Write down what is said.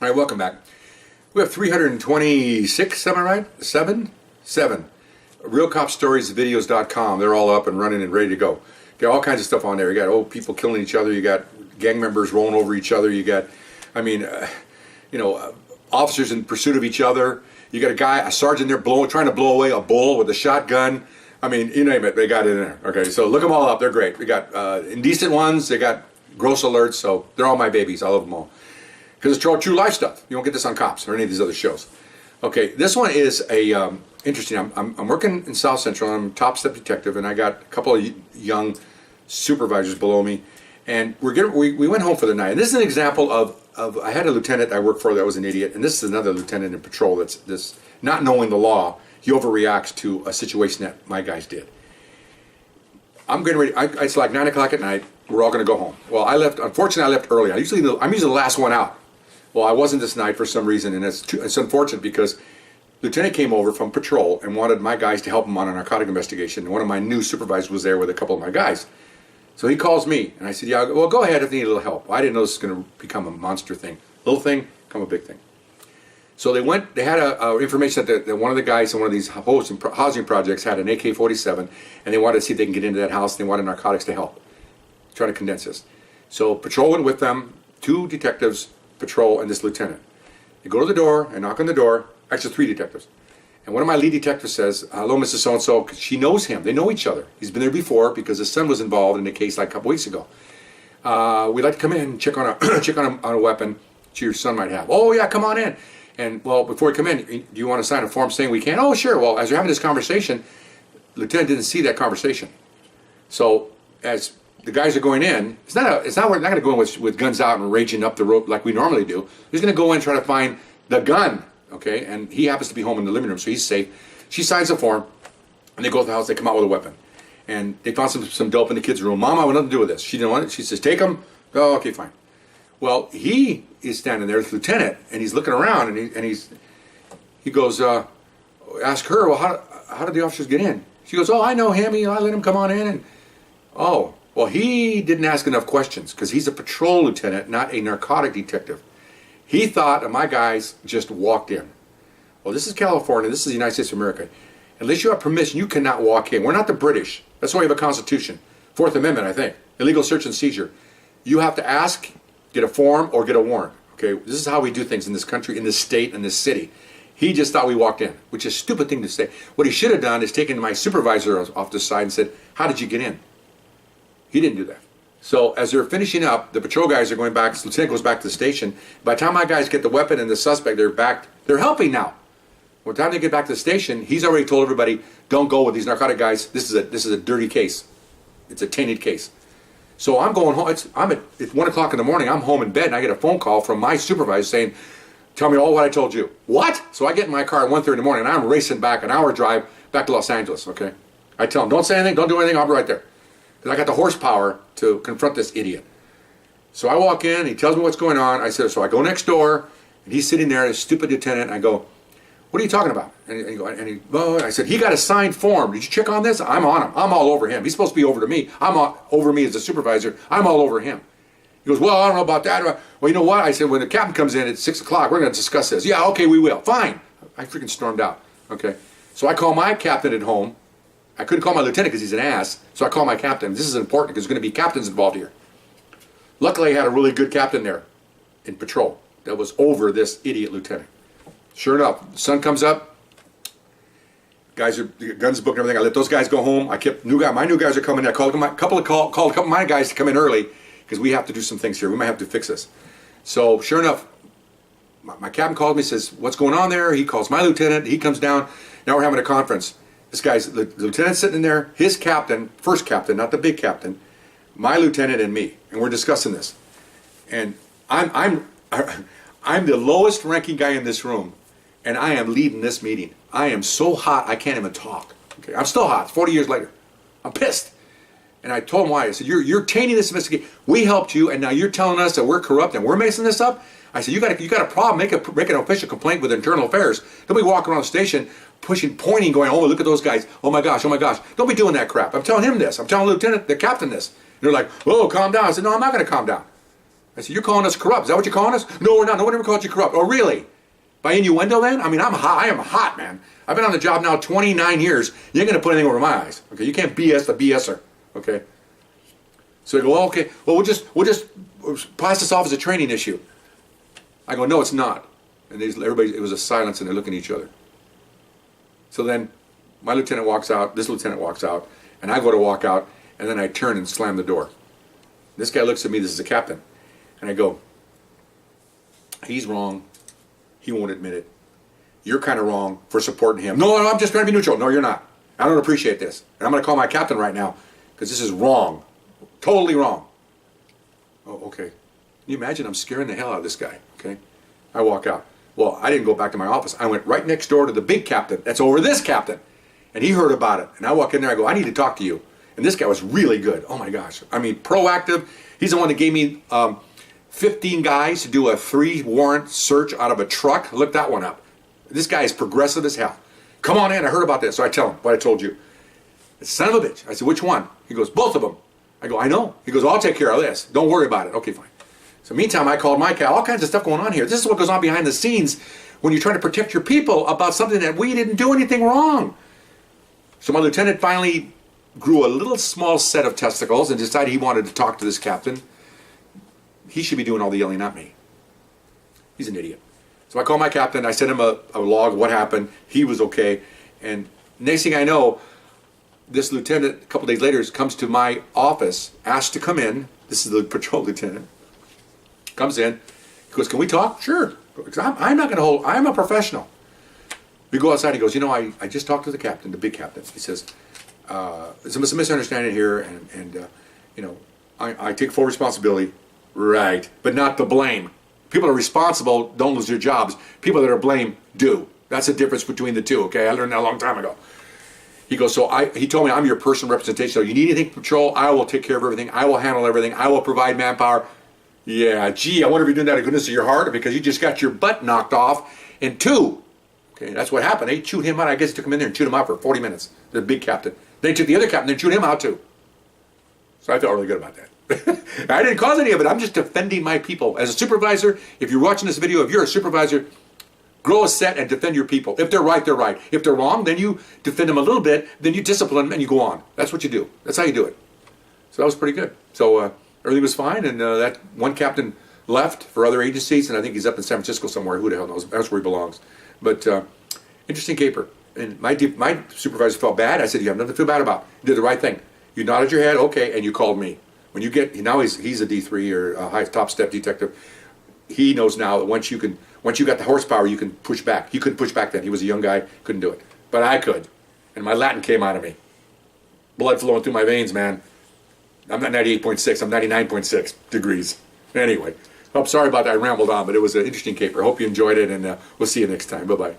All right, welcome back. We have 326, am I right? Seven? RealCopStoriesVideos.com. They're all up and running and ready to go. Got all kinds of stuff on there. You got old people killing each other. You got gang members rolling over each other. You got, officers in pursuit of each other. You got a sergeant there trying to blow away a bull with a shotgun. I mean, you name it, they got it in there. Okay, so look them all up. They're great. We got indecent ones. They got gross alerts. So they're all my babies. I love them all. Because it's true life stuff. You don't get this on Cops or any of these other shows. Okay, this one is interesting. I'm working in South Central. I'm a top step detective, and I got a couple of young supervisors below me, and we went home for the night. And this is an example of I had a lieutenant I worked for that was an idiot, and this is another lieutenant in patrol that's this not knowing the law. He overreacts to a situation that my guys did. I'm getting ready. It's like 9 o'clock at night. We're all going to go home. Well, I left. Unfortunately, I left early. I'm usually the last one out. Well, I wasn't this night for some reason, and it's unfortunate because Lieutenant came over from patrol and wanted my guys to help him on a narcotic investigation. And one of my new supervisors was there with a couple of my guys. So he calls me, and I said, yeah, well, go ahead if you need a little help. Well, I didn't know this was going to become a monster thing. Little thing, become a big thing. So they had information that one of the guys in one of these housing projects had an AK-47, and they wanted to see if they can get into that house. They wanted narcotics to help. Trying to condense this. So patrol went with them, 2 detectives, patrol, and this lieutenant. They go to the door and knock on the door. Actually, 3 detectives. And one of my lead detectives says, hello, Mrs. So-and-so, because she knows him. They know each other. He's been there before because his son was involved in a case like a couple weeks ago. We'd like to come in and check on a weapon that your son might have. Oh, yeah, come on in. And, well, before we come in, do you want to sign a form saying we can? Oh, sure. Well, as we're having this conversation, the lieutenant didn't see that conversation. So, as the guys are going in, we're not going to go in with guns out and raging up the road like we normally do. He's going to go in and try to find the gun, okay? And he happens to be home in the living room, so he's safe. She signs the form, and they go to the house. They come out with a weapon. And they found some dope in the kid's room. Mom, I want nothing to do with this. She didn't want it. She says, take them. Oh, okay, fine. Well, he is standing there, the lieutenant, and he's looking around, and he goes, ask her, well, how did the officers get in? She goes, oh, I know him. I let him come on in. And oh. Well, he didn't ask enough questions because he's a patrol lieutenant, not a narcotic detective. He thought that my guys just walked in. Well, this is California. This is the United States of America. Unless you have permission, you cannot walk in. We're not the British. That's why we have a Constitution. 4th Amendment, I think. Illegal search and seizure. You have to ask, get a form, or get a warrant. Okay, this is how we do things in this country, in this state, in this city. He just thought we walked in, which is a stupid thing to say. What he should have done is taken my supervisor off the side and said, how did you get in? He didn't do that. So as they're finishing up, the patrol guys are going back. The lieutenant goes back to the station. By the time my guys get the weapon and the suspect, they're back. They're helping now. By the time they get back to the station, he's already told everybody, don't go with these narcotic guys. This is a dirty case. It's a tainted case. So I'm going home. It's 1 o'clock in the morning. I'm home in bed, and I get a phone call from my supervisor saying, tell me all what I told you. What? So I get in my car at 1:30 in the morning, and I'm racing back, an hour drive back to Los Angeles, okay? I tell him, don't say anything, don't do anything, I'll be right there. Because I got the horsepower to confront this idiot. So I walk in, he tells me what's going on. I said, so I go next door, and he's sitting there, this stupid lieutenant, and I go, what are you talking about? I said, he got a signed form. Did you check on this? I'm on him. I'm all over him. He's supposed to be over to me. I'm over me as a supervisor. I'm all over him. He goes, well, I don't know about that. Well, you know what? I said, when the captain comes in at 6 o'clock, we're going to discuss this. Yeah, okay, we will. Fine. I freaking stormed out. Okay. So I call my captain at home. I couldn't call my lieutenant because he's an ass, so I call my captain. This is important because there's going to be captains involved here. Luckily, I had a really good captain there in patrol that was over this idiot lieutenant. Sure enough, the sun comes up. Guys are guns booked and everything. I let those guys go home. I kept my new guys are coming in. I called a couple of my guys to come in early because we have to do some things here. We might have to fix this. So sure enough, my captain called me, says, what's going on there? He calls my lieutenant. He comes down. Now we're having a conference. This guy's the lieutenant's sitting in there, his captain, first captain, not the big captain, my lieutenant and me, and we're discussing this. And I'm the lowest ranking guy in this room, and I am leading this meeting. I am so hot I can't even talk. Okay, I'm still hot. 40 years later, I'm pissed. And I told him why. I said, you're tainting this investigation. We helped you, and now you're telling us that we're corrupt and we're messing this up. I said, you got a problem. Make an official complaint with Internal Affairs. Don't be walking around the station pointing, going, oh, look at those guys. Oh my gosh, oh my gosh. Don't be doing that crap. I'm telling him this. I'm telling the captain this. And they're like, oh, calm down. I said, no, I'm not going to calm down. I said, you're calling us corrupt. Is that what you're calling us? No, we're not. No one ever called you corrupt. Oh, really? By innuendo then? I mean, I'm hot. I am hot, man. I've been on the job now 29 years. You ain't going to put anything over my eyes. Okay, you can't BS the BSer. Okay? So they go, well, okay, well, we'll just pass this off as a training issue. I go, no, it's not. And everybody, it was a silence, and they're looking at each other. So then my lieutenant walks out, this lieutenant walks out, and I go to walk out, and then I turn and slam the door. This guy looks at me, this is the captain, and I go, he's wrong. He won't admit it. You're kind of wrong for supporting him. No, I'm just trying to be neutral. No, you're not. I don't appreciate this. And I'm going to call my captain right now, because this is wrong. Totally wrong. Oh, okay. Can you imagine? I'm scaring the hell out of this guy, okay? I walk out. Well, I didn't go back to my office. I went right next door to the big captain that's over this captain. And he heard about it. And I walk in there, I go, I need to talk to you. And this guy was really good. Oh my gosh. I mean, proactive. He's the one that gave me 15 guys to do a 3-warrant search out of a truck. Look that one up. This guy is progressive as hell. Come on in, I heard about this. So I tell him what I told you. Son of a bitch. I said, which one? He goes, both of them. I go, I know. He goes, I'll take care of this. Don't worry about it. Okay, fine. So meantime, I called my cal. All kinds of stuff going on here. This is what goes on behind the scenes when you're trying to protect your people about something that we didn't do anything wrong. So my lieutenant finally grew a little small set of testicles and decided he wanted to talk to this captain. He should be doing all the yelling, not me. He's an idiot. So I called my captain. I sent him a log of what happened. He was okay. And next thing I know, this lieutenant, a couple days later, comes to my office, asked to come in. This is the patrol lieutenant. Comes in. He goes, can we talk? Sure. I'm not going to hold. I'm a professional. We go outside. He goes, you know, I just talked to the captain, the big captain. He says, there's a misunderstanding here, and you know, I take full responsibility. Right. But not the blame. People that are responsible don't lose their jobs. People that are blamed do. That's the difference between the two, okay? I learned that a long time ago. He goes, he told me I'm your personal representation. So you need anything from patrol, I will take care of everything. I will handle everything. I will provide manpower. Yeah, gee, I wonder if you're doing that out of goodness of your heart or because you just got your butt knocked off in 2. Okay, that's what happened. They chewed him out. I guess they took him in there and chewed him out for 40 minutes. The big captain. They took the other captain and chewed him out too. So I felt really good about that. I didn't cause any of it. I'm just defending my people. As a supervisor, if you're watching this video, if you're a supervisor, grow a set and defend your people. If they're right, they're right. If they're wrong, then you defend them a little bit, then you discipline them and you go on. That's what you do. That's how you do it. So that was pretty good. So everything was fine, and that one captain left for other agencies, and I think he's up in San Francisco somewhere. Who the hell knows? That's where he belongs. But interesting caper. And my supervisor felt bad. I said, you have nothing to feel bad about. You did the right thing. You nodded your head, okay, and you called me. When you get, now he's a D3 or a high top step detective. He knows now that once you got the horsepower, you can push back. He couldn't push back then. He was a young guy, couldn't do it. But I could. And my Latin came out of me. Blood flowing through my veins, man. I'm not 98.6, I'm 99.6 degrees. Anyway, I'm sorry about that. I rambled on, but it was an interesting caper. I hope you enjoyed it, and we'll see you next time. Bye-bye.